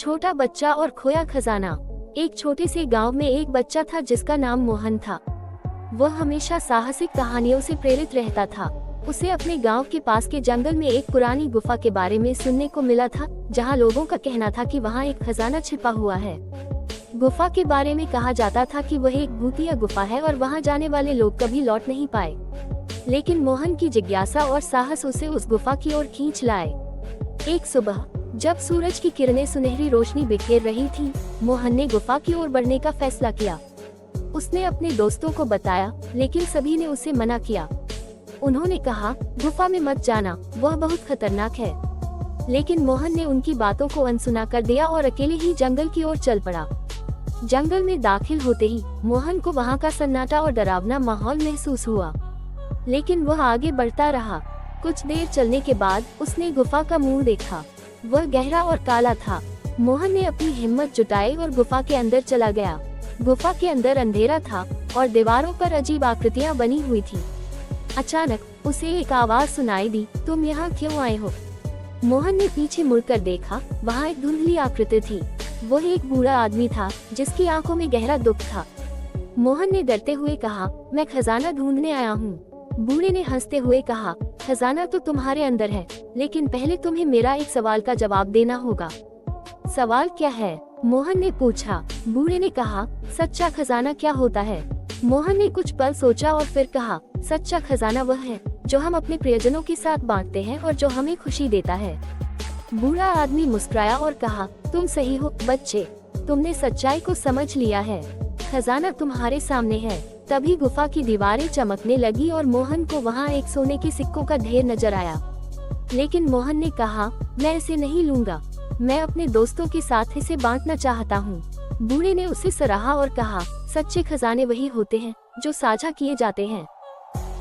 छोटा बच्चा और खोया खजाना। एक छोटे से गांव में एक बच्चा था जिसका नाम मोहन था। वह हमेशा साहसिक कहानियों से प्रेरित रहता था। उसे अपने गांव के पास के जंगल में एक पुरानी गुफा के बारे में सुनने को मिला था, जहां लोगों का कहना था कि वहां एक खजाना छिपा हुआ है। गुफा के बारे में कहा जाता था कि वह एक भूतिया गुफा है और वहां जाने वाले लोग कभी लौट नहीं पाए। लेकिन मोहन की जिज्ञासा और साहस उसे उस गुफा की ओर खींच लाए। एक सुबह जब सूरज की किरणें सुनहरी रोशनी बिखेर रही थी, मोहन ने गुफा की ओर बढ़ने का फैसला किया। उसने अपने दोस्तों को बताया, लेकिन सभी ने उसे मना किया। उन्होंने कहा, गुफा में मत जाना, वह बहुत खतरनाक है। लेकिन मोहन ने उनकी बातों को अनसुना कर दिया और अकेले ही जंगल की ओर चल पड़ा। जंगल में दाखिल होते ही मोहन को वहां का सन्नाटा और डरावना माहौल महसूस हुआ, लेकिन वह आगे बढ़ता रहा। कुछ देर चलने के बाद उसने गुफा का मुंह देखा। वह गहरा और काला था। मोहन ने अपनी हिम्मत जुटाई और गुफा के अंदर चला गया। गुफा के अंदर अंधेरा था और दीवारों पर अजीब आकृतियां बनी हुई थी। अचानक उसे एक आवाज सुनाई दी, तुम यहाँ क्यों आए हो? मोहन ने पीछे मुड़कर देखा। वहाँ एक धुंधली आकृति थी। वह एक बूढ़ा आदमी था जिसकी आंखों में गहरा दुख था। मोहन ने डरते हुए कहा, मैं खजाना ढूंढने आया हूँ। बूढ़े ने हंसते हुए कहा, खजाना तो तुम्हारे अंदर है, लेकिन पहले तुम्हें मेरा एक सवाल का जवाब देना होगा। सवाल क्या है? मोहन ने पूछा। बूढ़े ने कहा, सच्चा खजाना क्या होता है? मोहन ने कुछ पल सोचा और फिर कहा, सच्चा खजाना वह है जो हम अपने प्रियजनों के साथ बांटते हैं और जो हमें खुशी देता है। बूढ़ा आदमी मुस्कुराया और कहा, तुम सही हो बच्चे, तुमने सच्चाई को समझ लिया है। खजाना तुम्हारे सामने है। तभी गुफा की दीवारें चमकने लगी और मोहन को वहाँ एक सोने के सिक्कों का ढेर नजर आया। लेकिन मोहन ने कहा, मैं इसे नहीं लूंगा, मैं अपने दोस्तों के साथ इसे बांटना चाहता हूँ। बूढ़े ने उसे सराहा और कहा, सच्चे खजाने वही होते हैं जो साझा किए जाते हैं।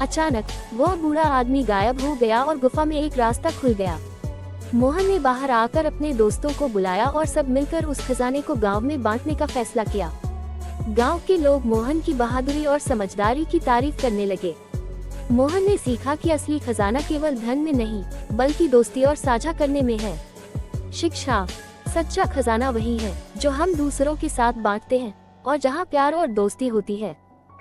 अचानक वह बूढ़ा आदमी गायब हो गया और गुफा में एक रास्ता खुल गया। मोहन ने बाहर आकर अपने दोस्तों को बुलाया और सब मिलकर उस खजाने को गांव में बांटने का फैसला किया। गांव के लोग मोहन की बहादुरी और समझदारी की तारीफ करने लगे। मोहन ने सीखा कि असली खजाना केवल धन में नहीं, बल्कि दोस्ती और साझा करने में है। शिक्षा, सच्चा खजाना वही है जो हम दूसरों के साथ बांटते हैं और जहां प्यार और दोस्ती होती है